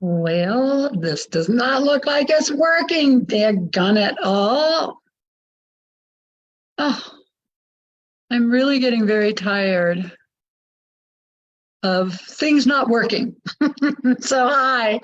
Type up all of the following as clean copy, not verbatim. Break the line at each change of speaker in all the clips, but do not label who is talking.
Well, this does not look like it's working. Daggone it all. Oh, I'm really getting very tired of things not working. So I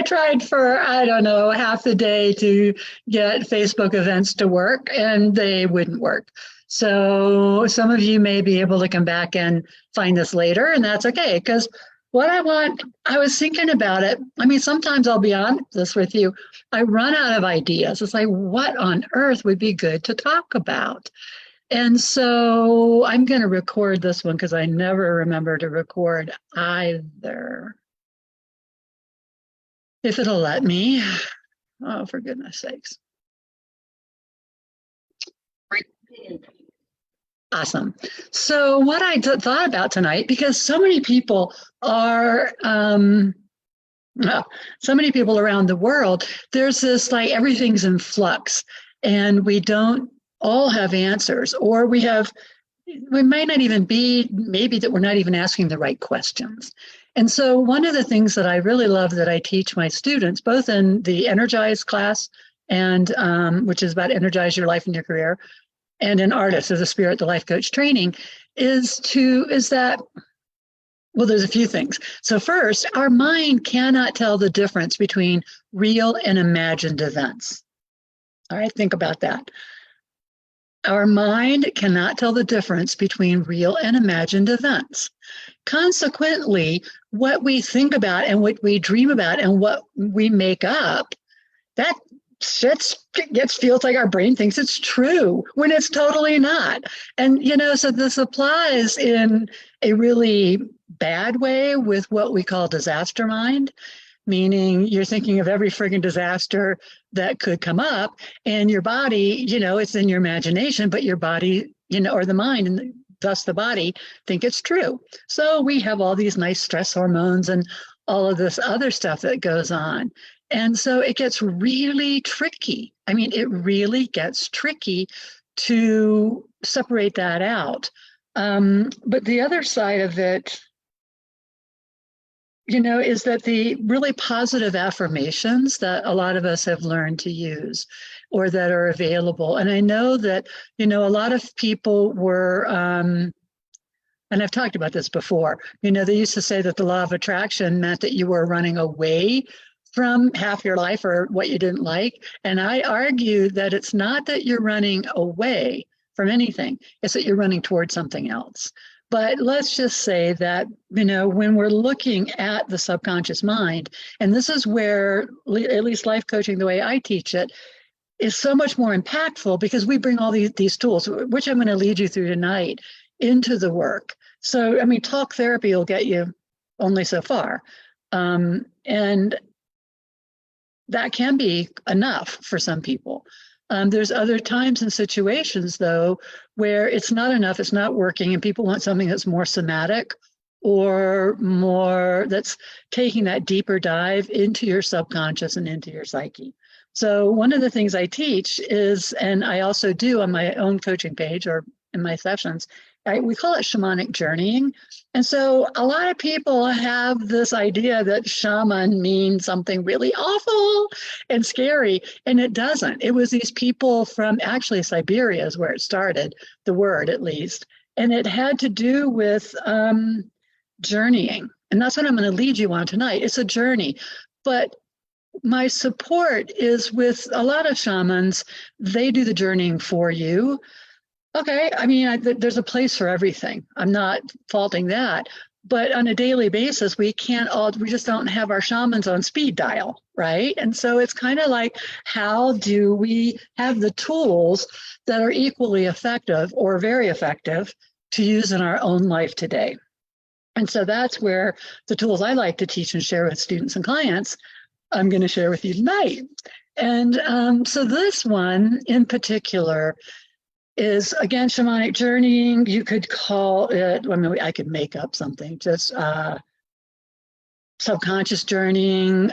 tried for, I don't know, half the day to get Facebook events to work and they wouldn't work. So some of you may be able to come back and find this later, and that's okay. Because what I want, I was thinking about it. I mean, sometimes I'll be honest with you. I run out of ideas. It's like, what on earth would be good to talk about? And so I'm going to record this one because I never remember to record either. If it'll let me. Oh, for goodness sakes. Awesome. So what I thought about tonight, because so many people are, so many people around the world, there's this like everything's in flux and we don't all have answers, or we might not even be, maybe that we're not even asking the right questions. And so one of the things that I really love that I teach my students, both in the Energize class and which is about energize your life and your career, and in Artist as a Spirit, the Life Coach training, is that, well, there's a few things. So first, our mind cannot tell the difference between real and imagined events. All right, think about that. Our mind cannot tell the difference between real and imagined events. Consequently, what we think about and what we dream about and what we make up, that feels like our brain thinks it's true when it's totally not. And, so this applies in a really bad way with what we call disaster mind, meaning you're thinking of every friggin' disaster that could come up, and your body, it's in your imagination, but your body, or the mind and thus the body think it's true. So we have all these nice stress hormones and all of this other stuff that goes on. And so it gets really tricky. I mean, it really gets tricky to separate that out. But the other side of it, is that the really positive affirmations that a lot of us have learned to use or that are available. And I know that, a lot of people were, and I've talked about this before, they used to say that the law of attraction meant that you were running away from half your life or what you didn't like. And I argue that it's not that you're running away from anything, it's that you're running towards something else. But let's just say that, when we're looking at the subconscious mind, and this is where, at least life coaching, the way I teach it, is so much more impactful because we bring all these tools, which I'm going to lead you through tonight, into the work. So, I mean, talk therapy will get you only so far. And that can be enough for some people. There's other times and situations, though, where it's not enough, it's not working, and people want something that's more somatic or more that's taking that deeper dive into your subconscious and into your psyche. So one of the things I teach is, and I also do on my own coaching page or in my sessions, we call it shamanic journeying. And so a lot of people have this idea that shaman means something really awful and scary, and it doesn't. It was these people from actually Siberia is where it started, the word at least, and it had to do with journeying. And that's what I'm going to lead you on tonight. It's a journey. But my support is with a lot of shamans. They do the journeying for you. Okay, I mean, there's a place for everything. I'm not faulting that. But on a daily basis, we just don't have our shamans on speed dial, right? And so it's kind of like, how do we have the tools that are equally effective or very effective to use in our own life today? And so that's where the tools I like to teach and share with students and clients, I'm going to share with you tonight. And so this one in particular is, again, shamanic journeying. You could call it, I mean, I could make up something, just subconscious journeying,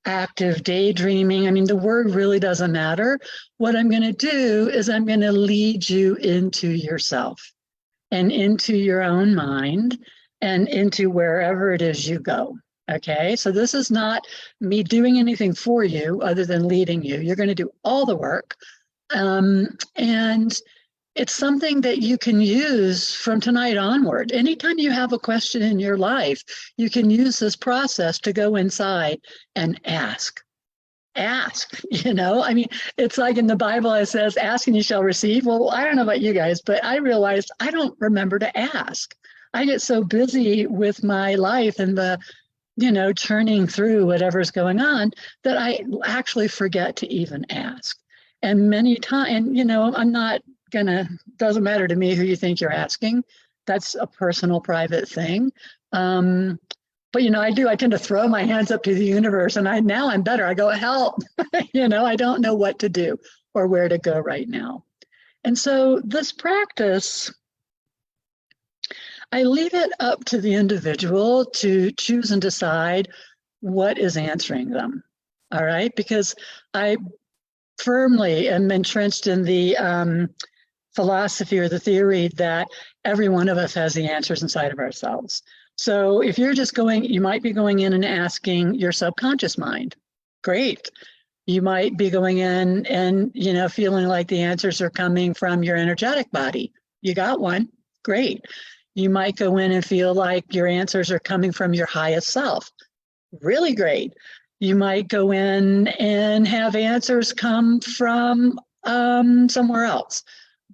active daydreaming. I mean, the word really doesn't matter. What I'm going to do is I'm going to lead you into yourself and into your own mind and into wherever it is you go. Okay, so this is not me doing anything for you other than leading you. You're going to do all the work. And it's something that you can use from tonight onward. Anytime you have a question in your life, you can use this process to go inside and ask. Ask, I mean, it's like in the Bible, it says, ask and you shall receive. Well, I don't know about you guys, but I realized I don't remember to ask. I get so busy with my life and the churning through whatever's going on that I actually forget to even ask. And many times, and I'm not doesn't matter to me who you think you're asking. That's a personal, private thing. But I tend to throw my hands up to the universe, and now I'm better. I go, help. I don't know what to do or where to go right now. And so this practice, I leave it up to the individual to choose and decide what is answering them. All right, because I firmly am entrenched in the philosophy or the theory that every one of us has the answers inside of ourselves. So if you're just you might be going in and asking your subconscious mind. Great. You might be going in and, feeling like the answers are coming from your energetic body. You got one. Great. You might go in and feel like your answers are coming from your highest self. Really great. You might go in and have answers come from somewhere else.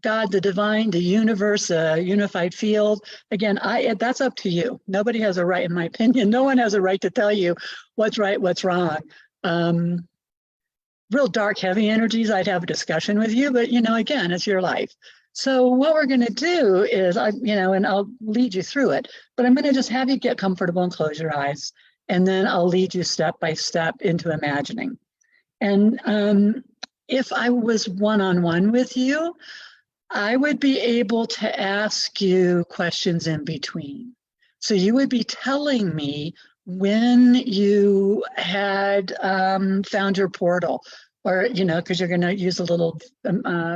God, the divine, the universe, a unified field. Again, that's up to you. Nobody has a right, in my opinion. No one has a right to tell you what's right, what's wrong. Real dark, heavy energies, I'd have a discussion with you, but again, it's your life. So what we're going to do is, and I'll lead you through it, but I'm going to just have you get comfortable and close your eyes, and then I'll lead you step by step into imagining. And if I was one-on-one with you, I would be able to ask you questions in between. So you would be telling me when you had found your portal, or, because you're going to use a little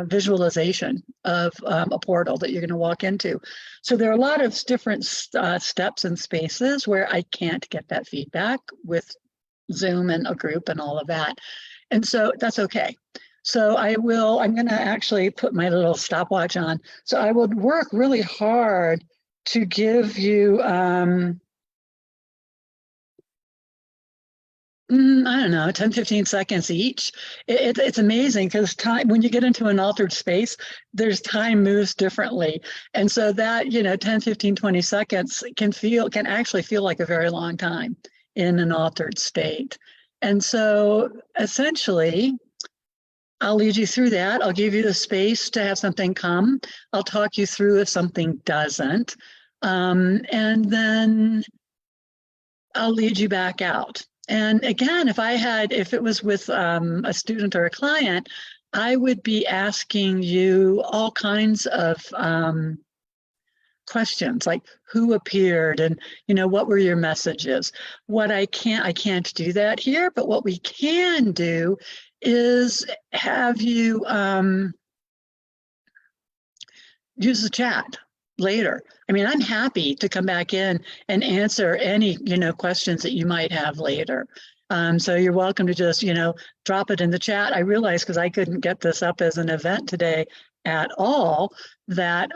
visualization of a portal that you're going to walk into. So there are a lot of different steps and spaces where I can't get that feedback with Zoom and a group and all of that. And so that's okay. So I'm going to actually put my little stopwatch on. So I would work really hard to give you, I don't know, 10, 15 seconds each. It's amazing because time, when you get into an altered space, time moves differently. And so that, 10, 15, 20 seconds can actually feel like a very long time in an altered state. And so essentially, I'll lead you through that. I'll give you the space to have something come. I'll talk you through if something doesn't. And then I'll lead you back out. And again, if it was with a student or a client, I would be asking you all kinds of questions like who appeared and, what were your messages? I can't do that here, but what we can do is have you use the chat later. I mean, I'm happy to come back in and answer any, questions that you might have later. So you're welcome to just, drop it in the chat. I realized because I couldn't get this up as an event today at all that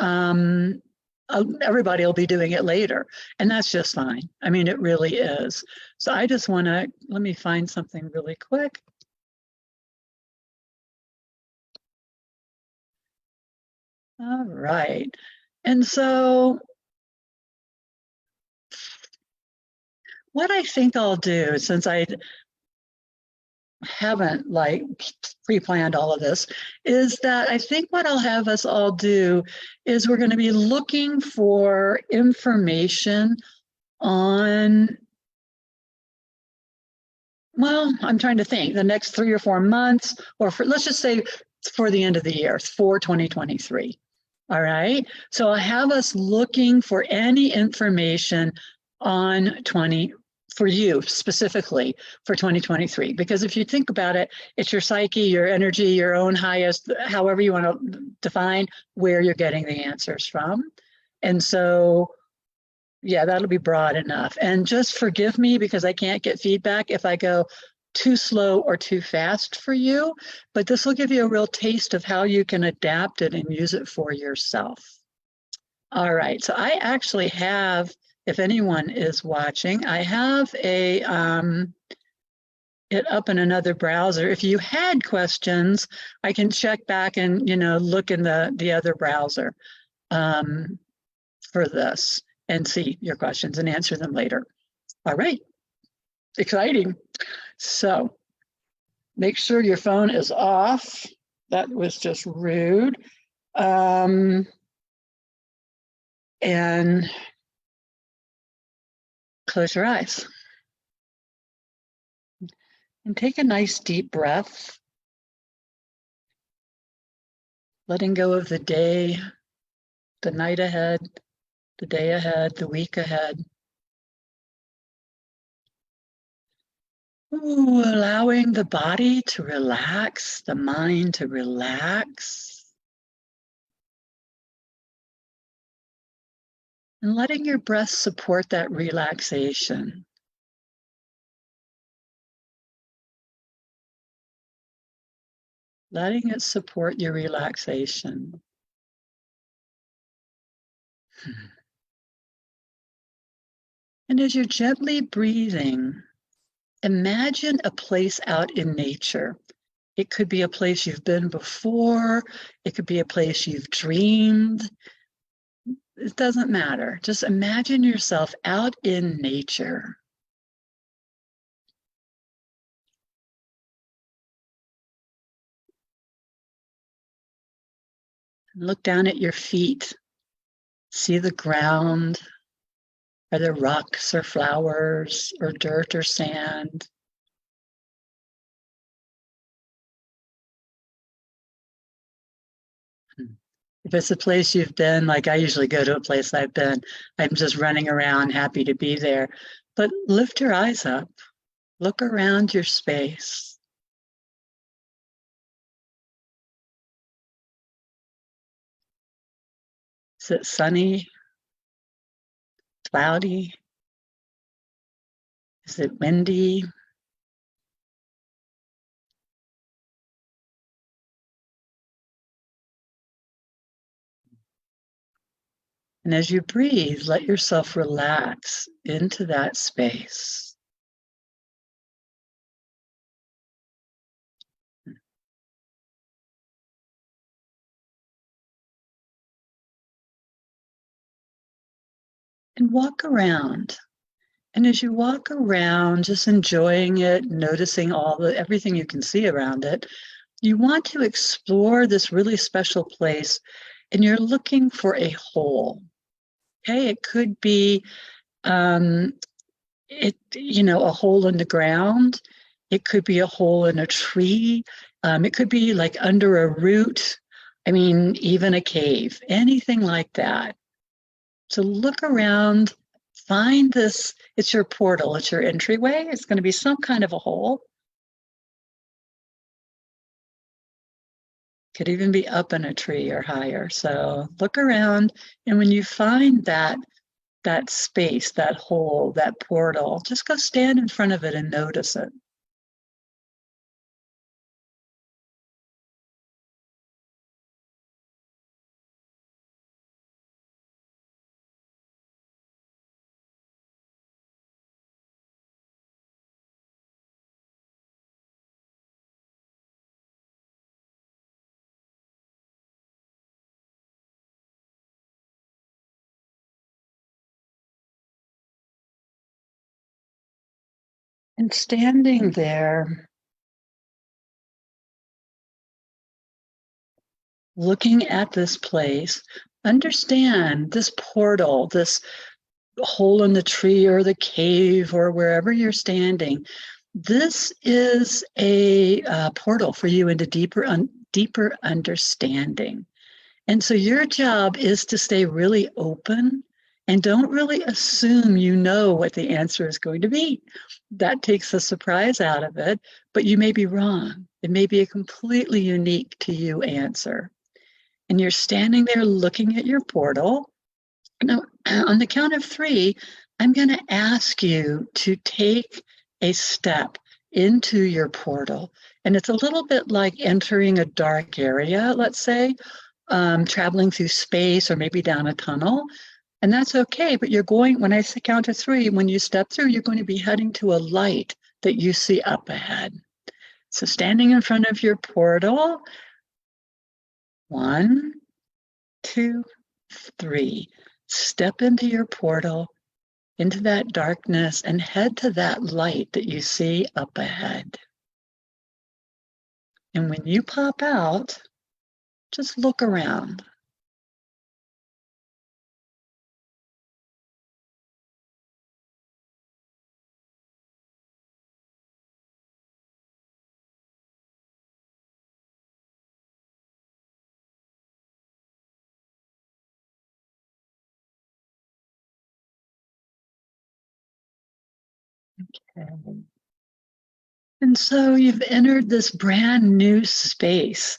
everybody will be doing it later. And that's just fine. I mean, it really is. So I just let me find something really quick. All right. And so what I think I'll do, since I haven't pre-planned all of this, is that I think what I'll have us all do is we're going to be looking for information on, well, I'm trying to think, the next 3 or 4 months, or let's just say for the end of the year, for 2023. All right. So I'll have us looking for any information on for you specifically for 2023. Because if you think about it, it's your psyche, your energy, your own highest, however you want to define where you're getting the answers from. And so, Yeah, that'll be broad enough. And just forgive me because I can't get feedback if I go too slow or too fast for you, but this will give you a real taste of how you can adapt it and use it for yourself. All right, so I actually have, if anyone is watching, I have a it up in another browser. If you had questions, I can check back and look in the other browser for this and see your questions and answer them later. All right, exciting. So make sure your phone is off. That was just rude. And close your eyes and take a nice deep breath, letting go of the day, the night ahead, the day ahead, the week ahead. Ooh, allowing the body to relax, the mind to relax, and letting your breath support that relaxation. Letting it support your relaxation. And as you're gently breathing, imagine a place out in nature. It could be a place you've been before. It could be a place you've dreamed. It doesn't matter. Just imagine yourself out in nature. Look down at your feet. See the ground. Are there rocks or flowers or dirt or sand? If it's a place you've been, like I usually go to a place I've been, I'm just running around, happy to be there. But lift your eyes up. Look around your space. Is it sunny? Cloudy? Is it windy? And as you breathe, let yourself relax into that space. And walk around. And as you walk around, just enjoying it, noticing everything you can see around it, you want to explore this really special place and you're looking for a hole. Okay, it could be a hole in the ground. It could be a hole in a tree. It could be like under a root. I mean, even a cave, anything like that. So look around, find this. It's your portal. It's your entryway. It's going to be some kind of a hole. Could even be up in a tree or higher. So look around, and when you find that space, that hole, that portal, just go stand in front of it and notice it. And standing there, looking at this place, understand this portal, this hole in the tree or the cave or wherever you're standing. This is a portal for you into deeper understanding. And so your job is to stay really open and don't really assume you know what the answer is going to be. That takes the surprise out of it, but you may be wrong. It may be a completely unique to you answer. And you're standing there looking at your portal. Now, On the count of three, I'm going to ask you to take a step into your portal. And it's a little bit like entering a dark area, let's say, traveling through space or maybe down a tunnel. And that's okay. But you're going, when I say count to three, when you step through, you're going to be heading to a light that you see up ahead. So standing in front of your portal, 1, 2, 3. Step into your portal, into that darkness, and head to that light that you see up ahead. And when you pop out, just look around. Okay. And so you've entered this brand new space.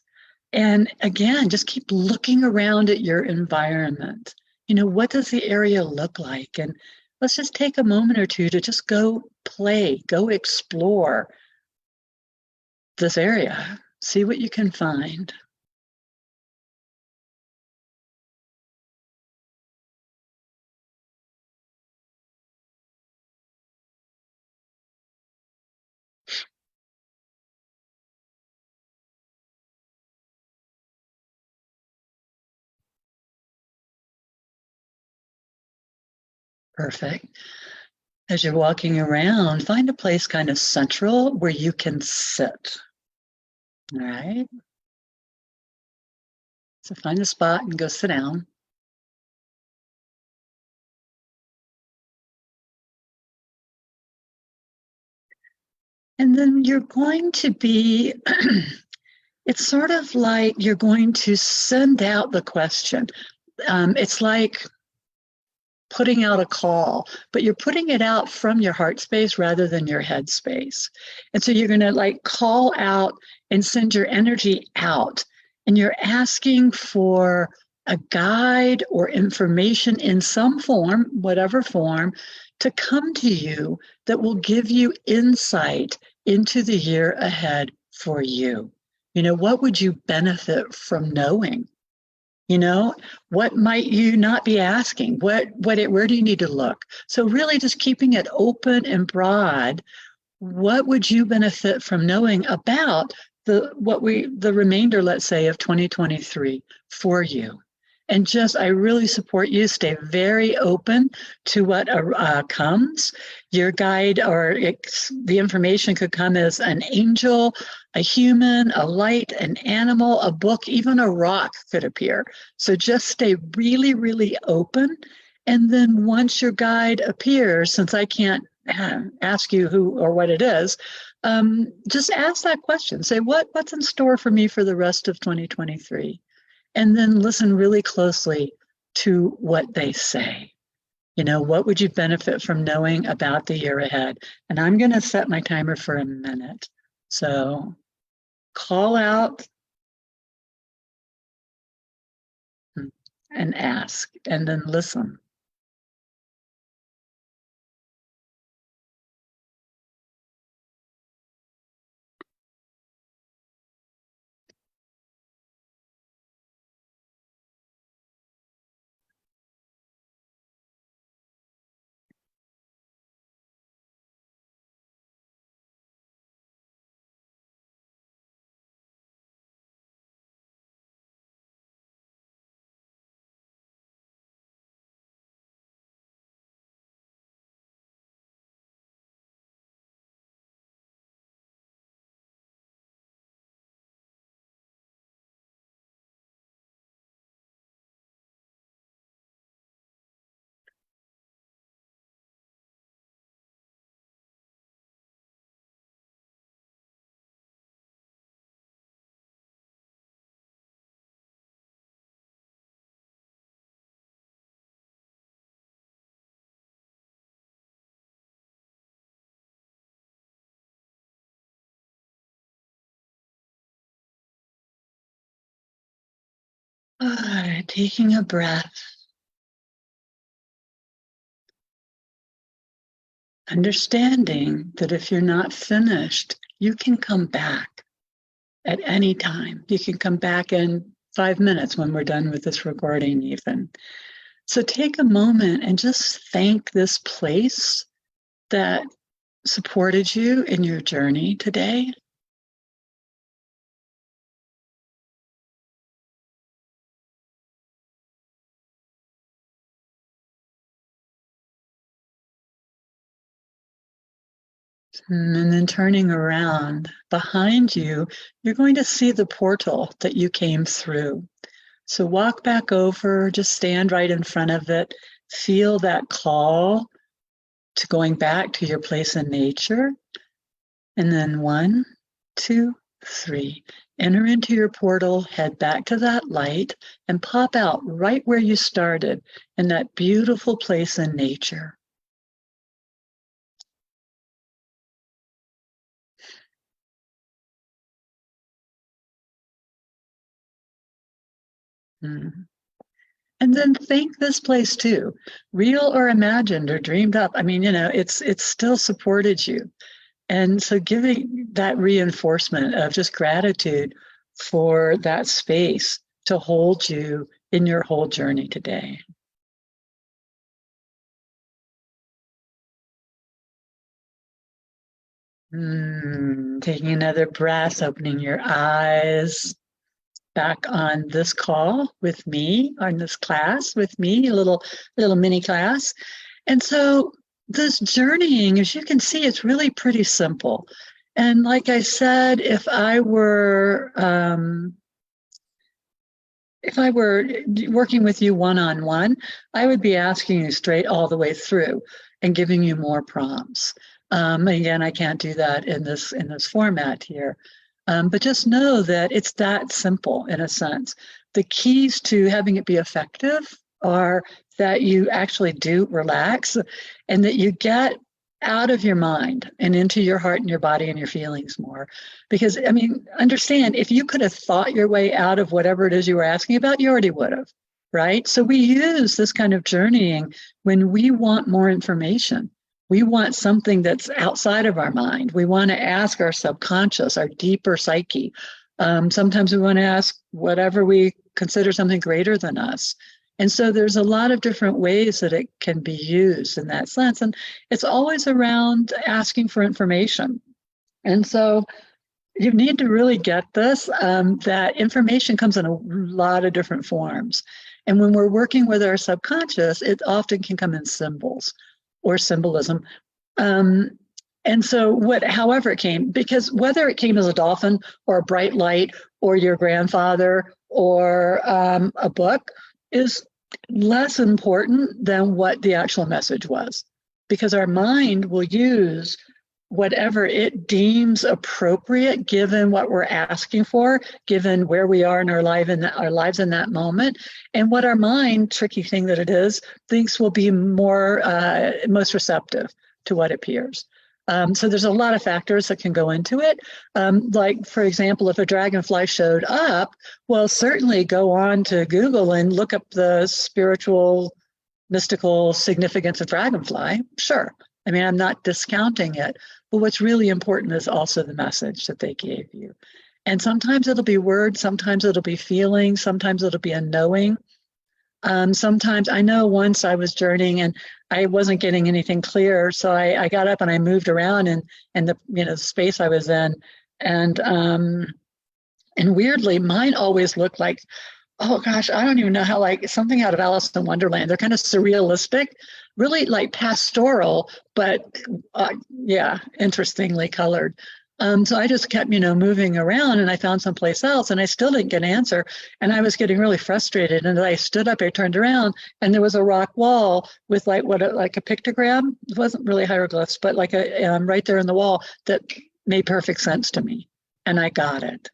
And again, just keep looking around at your environment. What does the area look like? And let's just take a moment or two to just go play, go explore this area, see what you can find. Perfect. As you're walking around, find a place kind of central where you can sit. All right. So find a spot and go sit down. And then you're going to be, it's sort of like you're going to send out the question. It's like putting out a call, but you're putting it out from your heart space rather than your head space. And so you're going to like call out and send your energy out. And you're asking for a guide or information in some form, whatever form, to come to you that will give you insight into the year ahead for you. What would you benefit from knowing? What might you not be asking? Where do you need to look? So really just keeping it open and broad. What would you benefit from knowing about the remainder, let's say, of 2023 for you? And I really support you. Stay very open to what comes. Your guide or the information could come as an angel, a human, a light, an animal, a book, even a rock could appear. So just stay really, really open. And then once your guide appears, since I can't ask you who or what it is, just ask that question. Say, what's in store for me for the rest of 2023? And then listen really closely to what they say. What would you benefit from knowing about the year ahead? And I'm going to set my timer for a minute. So call out and ask, and then listen. All right, taking a breath. Understanding that if you're not finished, you can come back at any time. You can come back in 5 minutes when we're done with this recording, even. So take a moment and just thank this place that supported you in your journey today. And then turning around behind you, you're going to see the portal that you came through. So walk back over, just stand right in front of it. Feel that call to going back to your place in nature. And then 1, 2, 3. Enter into your portal, head back to that light, and pop out right where you started in that beautiful place in nature. Mm. And then thank this place too, real or imagined or dreamed up. I mean, it's still supported you. And so giving that reinforcement of just gratitude for that space to hold you in your whole journey today. Taking another breath, opening your eyes. Back on this call with me, on this class with me, a little mini class. And so this journeying, as you can see, it's really pretty simple. And like I said, if I were working with you one-on-one, I would be asking you straight all the way through and giving you more prompts. Again, I can't do that in this format here. But just know that it's that simple in a sense. The keys to having it be effective are that you actually do relax and that you get out of your mind and into your heart and your body and your feelings more. Because, I mean, understand, if you could have thought your way out of whatever it is you were asking about, you already would have, right? So we use this kind of journeying when we want more information. We want something that's outside of our mind. We want to ask our subconscious, our deeper psyche. Sometimes we want to ask whatever we consider something greater than us. And so there's a lot of different ways that it can be used in that sense. And it's always around asking for information. And so you need to really get this, that information comes in a lot of different forms. And when we're working with our subconscious, it often can come in symbols or symbolism. And so however it came, because whether it came as a dolphin or a bright light or your grandfather or a book is less important than what the actual message was, because our mind will use whatever it deems appropriate given what we're asking for, given where we are in our lives in that moment, and what our mind, tricky thing that it is, thinks will be most receptive to what appears. So there's a lot of factors that can go into it. Like, for example, if a dragonfly showed up, well, certainly go on to Google and look up the spiritual, mystical significance of dragonfly. Sure. I mean, I'm not discounting it, but what's really important is also the message that they gave you. And sometimes it'll be words, sometimes it'll be feelings, sometimes it'll be a knowing. Sometimes, I know once I was journeying and I wasn't getting anything clear, so I got up and I moved around in the space I was in, and weirdly, mine always looked like, oh gosh, I don't even know how, like something out of Alice in Wonderland. They're kind of surrealistic, really like pastoral, but interestingly colored. So I just kept, moving around, and I found someplace else, and I still didn't get an answer. And I was getting really frustrated. And I stood up, I turned around, and there was a rock wall with like a pictogram. It wasn't really hieroglyphs, but like a right there in the wall that made perfect sense to me. And I got it,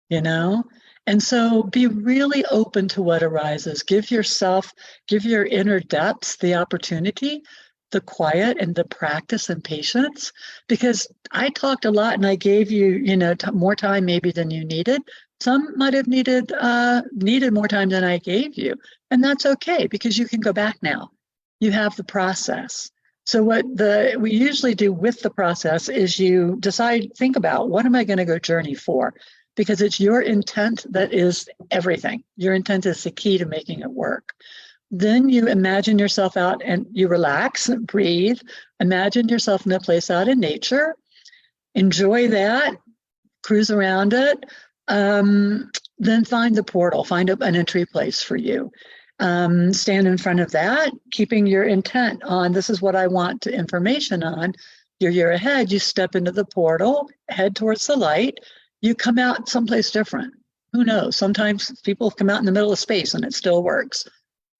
And so be really open to what arises. Give your inner depths the opportunity, the quiet and the practice and patience, because I talked a lot and I gave you, more time maybe than you needed. Some might have needed more time than I gave you. And that's okay, because you can go back now. You have the process. So what we usually do with the process is you think about, what am I going to go journey for? Because it's your intent that is everything. Your intent is the key to making it work. Then you imagine yourself out and you relax, breathe, imagine yourself in a place out in nature, enjoy that, cruise around it, then find the portal, find an entry place for you. Stand in front of that, keeping your intent on, this is what I want information on. You're ahead, you step into the portal, head towards the light, you come out someplace different. Who knows? Sometimes people come out in the middle of space and it still works.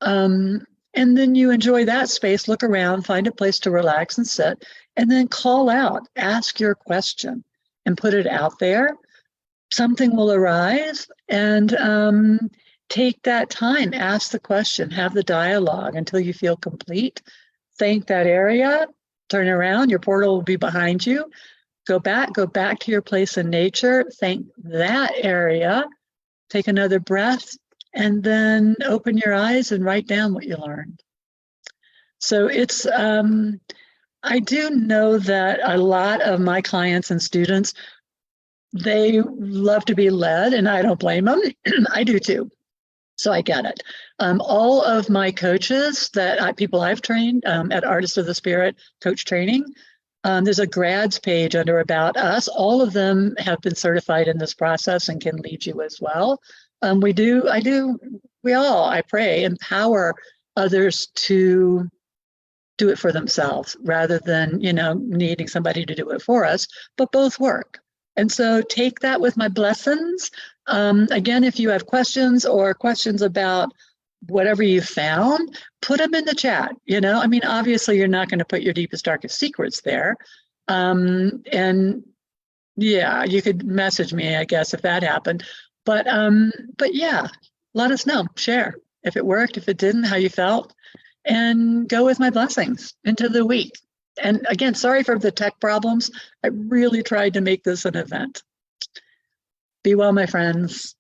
And then you enjoy that space, look around, find a place to relax and sit, and then call out, ask your question and put it out there. Something will arise, and take that time, ask the question, have the dialogue until you feel complete. Thank that area, turn around, your portal will be behind you. Go back to your place in nature, thank that area, take another breath, and then open your eyes and write down what you learned. So it's, I do know that a lot of my clients and students, they love to be led, and I don't blame them. I do too. So I get it. All of my coaches people I've trained at Artist of the Spirit Coach Training, there's a grads page under About Us. All of them have been certified in this process and can lead you as well. I pray, empower others to do it for themselves rather than, needing somebody to do it for us, but both work. And so take that with my blessings. Again, if you have questions or questions about whatever you found, put them in the chat. Obviously you're not going to put your deepest, darkest secrets there. And yeah, you could message me, I guess, if that happened. But yeah, let us know, share if it worked, if it didn't, how you felt, and go with my blessings into the week. And again, sorry for the tech problems. I really tried to make this an event. Be well, my friends.